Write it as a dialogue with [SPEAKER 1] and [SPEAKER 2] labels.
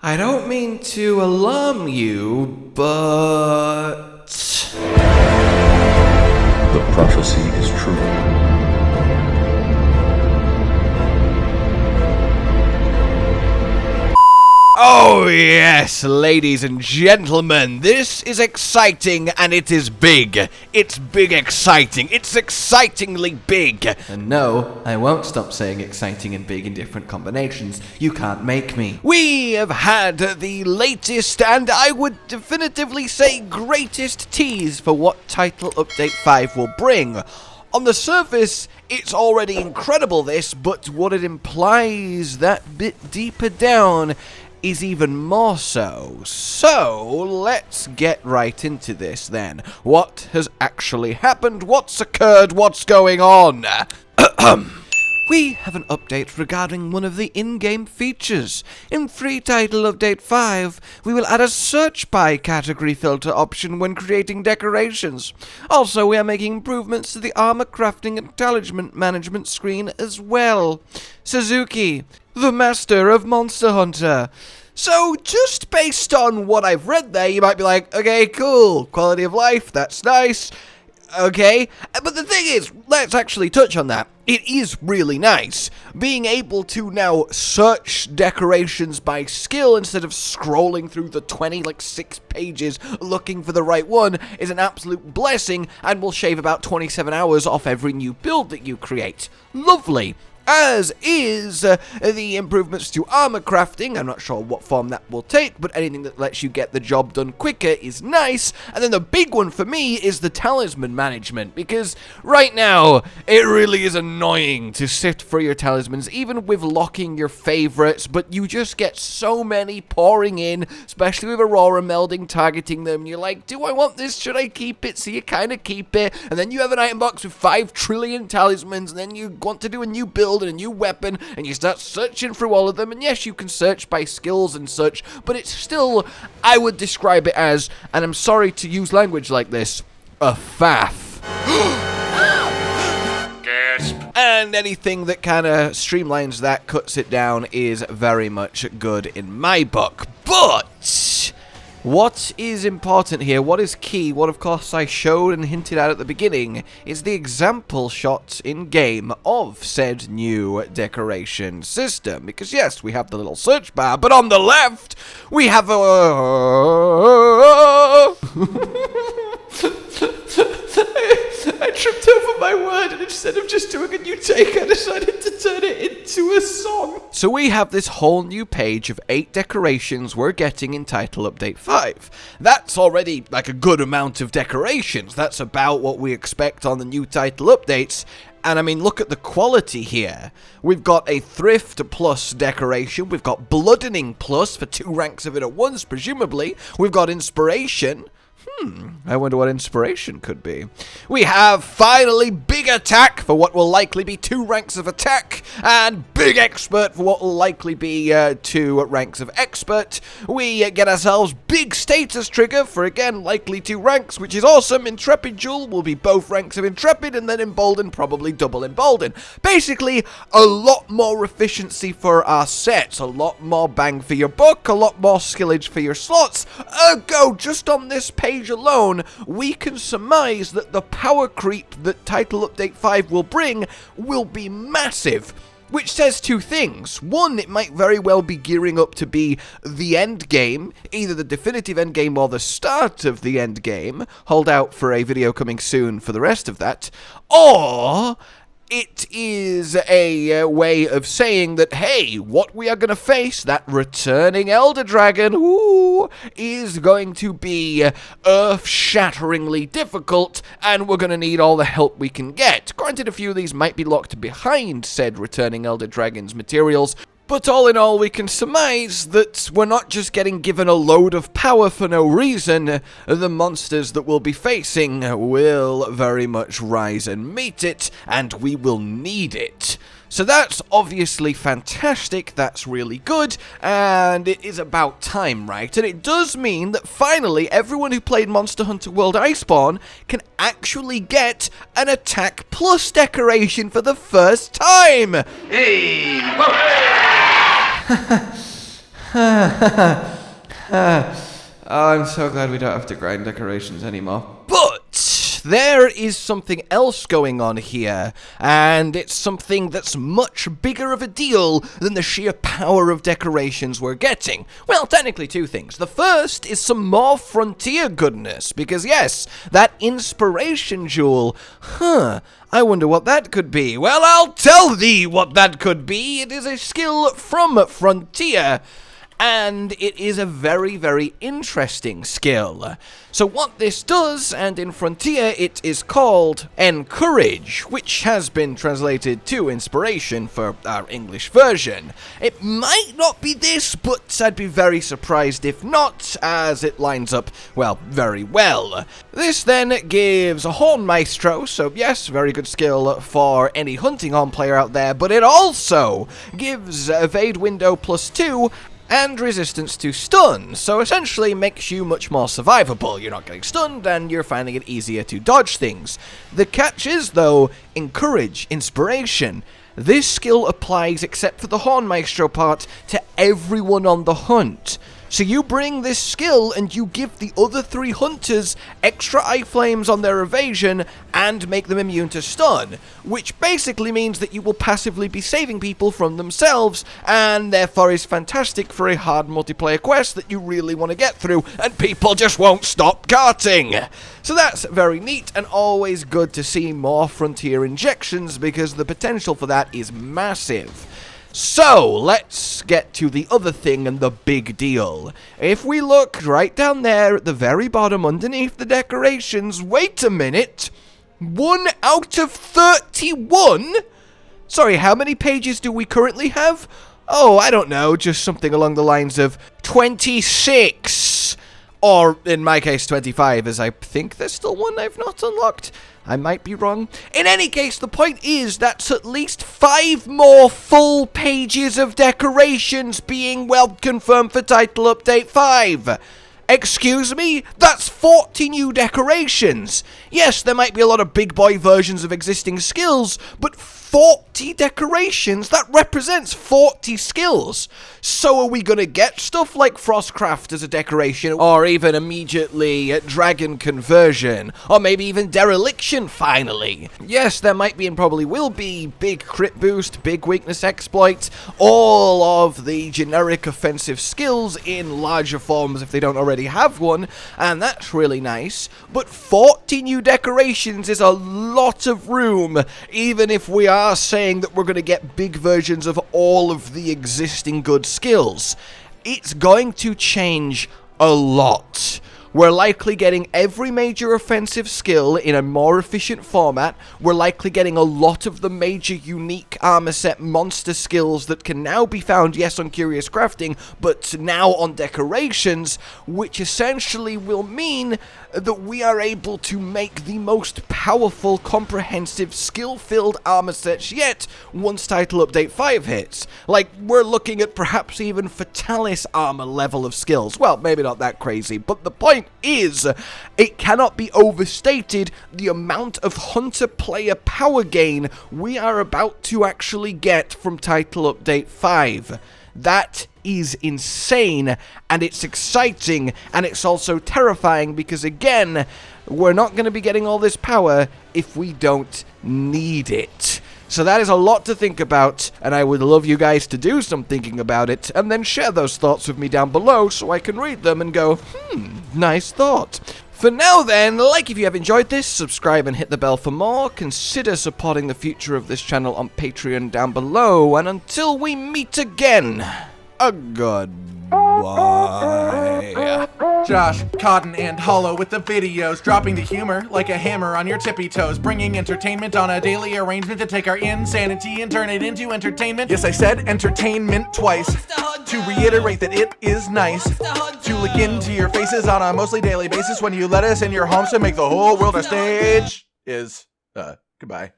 [SPEAKER 1] I don't mean to alarm you, but...
[SPEAKER 2] The prophecy is true.
[SPEAKER 1] Oh yes, ladies and gentlemen, this is exciting and it is big. It's big exciting. It's excitingly big. And no, I won't stop saying exciting and big in different combinations. You can't make me. We have had the latest and I would definitively say greatest tease for what Title Update 5 will bring. On the surface, it's already incredible this, but what it implies that bit deeper down is even more so. So, let's get right into this then. What has actually happened? What's occurred? What's going on? We have an update regarding one of the in-game features. In Free Title Update 5, we will add a search by category filter option when creating decorations. Also, we are making improvements to the armor crafting and talisman management screen as well. Suzuki, the master of Monster Hunter. So, just based on what I've read there, you might be like, okay, cool, quality of life, that's nice. Okay, but the thing is, let's actually touch on that. It is really nice. Being able to now search decorations by skill instead of scrolling through the 6 pages looking for the right one is an absolute blessing and will shave about 27 hours off every new build that you create. Lovely. As is the improvements to armor crafting. I'm not sure what form that will take, but anything that lets you get the job done quicker is nice. And then the big one for me is the talisman management, because right now it really is annoying to sift for your talismans, even with locking your favorites, but you just get so many pouring in, especially with Aurora melding targeting them. You're like, do I want this? Should I keep it? So you kind of keep it, and then you have an item box with 5 trillion talismans, and then you want to do a new build and a new weapon, and you start searching through all of them, and yes, you can search by skills and such, but it's still, I would describe it as, and I'm sorry to use language like this, a faff.
[SPEAKER 3] Gasp.
[SPEAKER 1] And anything that kind of streamlines that, cuts it down, is very much good in my book. But what is important here, what is key, what of course I showed and hinted at the beginning, is the example shot in-game of said new decoration system. Because yes, we have the little search bar, but on the left, we have a... I tripped over my word, and instead of just doing a new take, I decided to turn it into a song. So we have this whole new page of 8 decorations we're getting in Title Update 5. That's already like a good amount of decorations. That's about what we expect on the new title updates. And I mean, look at the quality here. We've got a Thrift Plus decoration. We've got Bloodening Plus for 2 ranks of it at once, presumably. We've got Inspiration. I wonder what Inspiration could be. We have, finally, Big Attack for what will likely be 2 ranks of Attack, and Big Expert for what will likely be 2 ranks of Expert. We get ourselves Big Status Trigger for, again, likely 2 ranks, which is awesome. Intrepid Jewel will be both ranks of Intrepid, and then Embolden, probably double Embolden. Basically, a lot more efficiency for our sets, a lot more bang for your buck, a lot more skillage for your slots. Ergo, just on this page alone, we can surmise that the power creep that Title Update 5 will bring will be massive. Which says 2 things. One, it might very well be gearing up to be the end game, either the definitive end game or the start of the end game. Hold out for a video coming soon for the rest of that. Or it is a way of saying that, hey, what we are going to face, that returning Elder Dragon, is going to be earth-shatteringly difficult, and we're going to need all the help we can get. Granted, a few of these might be locked behind said returning Elder Dragon's materials, but all in all, we can surmise that we're not just getting given a load of power for no reason. The monsters that we'll be facing will very much rise and meet it, and we will need it. So that's obviously fantastic, that's really good, and it is about time, right? And it does mean that finally everyone who played Monster Hunter World Iceborne can actually get an Attack Plus decoration for the first time!
[SPEAKER 3] Hey! Whoa!
[SPEAKER 1] I'm so glad we don't have to grind decorations anymore. But there is something else going on here, and it's something that's much bigger of a deal than the sheer power of decorations we're getting. Well, technically two things. The first is some more Frontier goodness, because yes, that inspiration jewel, I wonder what that could be. Well, I'll tell thee what that could be. It is a skill from Frontier, and it is a very, very interesting skill. So what this does, and in Frontier it is called Encourage, which has been translated to Inspiration for our English version. It might not be this, but I'd be very surprised if not, as it lines up, well, very well. This then gives a Horn Maestro, so yes, very good skill for any hunting horn player out there, but it also gives Evade Window +2, and resistance to stun, so essentially makes you much more survivable. You're not getting stunned, and you're finding it easier to dodge things. The catch is, though, Encourage, Inspiration. This skill applies, except for the Horn Maestro part, to everyone on the hunt. So you bring this skill and you give the other 3 hunters extra eye flames on their evasion and make them immune to stun, which basically means that you will passively be saving people from themselves, and therefore is fantastic for a hard multiplayer quest that you really want to get through and people just won't stop carting. So that's very neat and always good to see more Frontier injections, because the potential for that is massive. So, let's get to the other thing and the big deal. If we look right down there at the very bottom underneath the decorations, wait a minute, 1 out of 31? Sorry, how many pages do we currently have? Oh, I don't know, just something along the lines of 26. Or, in my case, 25, as I think there's still one I've not unlocked. I might be wrong. In any case, the point is that's at least 5 more full pages of decorations being, well, confirmed for Title Update 5. Excuse me? That's 40 new decorations. Yes, there might be a lot of big boy versions of existing skills, but 40 decorations? That represents 40 skills. So are we gonna get stuff like Frostcraft as a decoration, or even immediately Dragon Conversion, or maybe even Dereliction finally? Yes, there might be and probably will be big crit boost, big weakness exploit, all of the generic offensive skills in larger forms if they don't already have one, and that's really nice. But 40 new decorations is a lot of room, even if we are saying that we're going to get big versions of all of the existing good skills. It's going to change a lot. We're likely getting every major offensive skill in a more efficient format. We're likely getting a lot of the major unique armor set monster skills that can now be found, yes, on Curious Crafting, but now on decorations, which essentially will mean that we are able to make the most powerful, comprehensive, skill-filled armor sets yet once Title Update 5 hits. Like, we're looking at perhaps even Fatalis armor level of skills. Well, maybe not that crazy, but the point is, it cannot be overstated the amount of hunter player power gain we are about to actually get from Title Update 5. That is insane, and it's exciting, and it's also terrifying because, again, we're not going to be getting all this power if we don't need it. So that is a lot to think about, and I would love you guys to do some thinking about it, and then share those thoughts with me down below so I can read them and go, nice thought. For now then, like if you have enjoyed this, subscribe and hit the bell for more, consider supporting the future of this channel on Patreon down below, and until we meet again, a goodbye.
[SPEAKER 3] Josh, Cotton, and Hollow with the videos, dropping the humor like a hammer on your tippy toes, bringing entertainment on a daily arrangement to take our insanity and turn it into entertainment. Yes, I said entertainment twice, to reiterate that it is nice to look into your faces on a mostly daily basis when you let us in your homes to make the whole world a stage. Goodbye.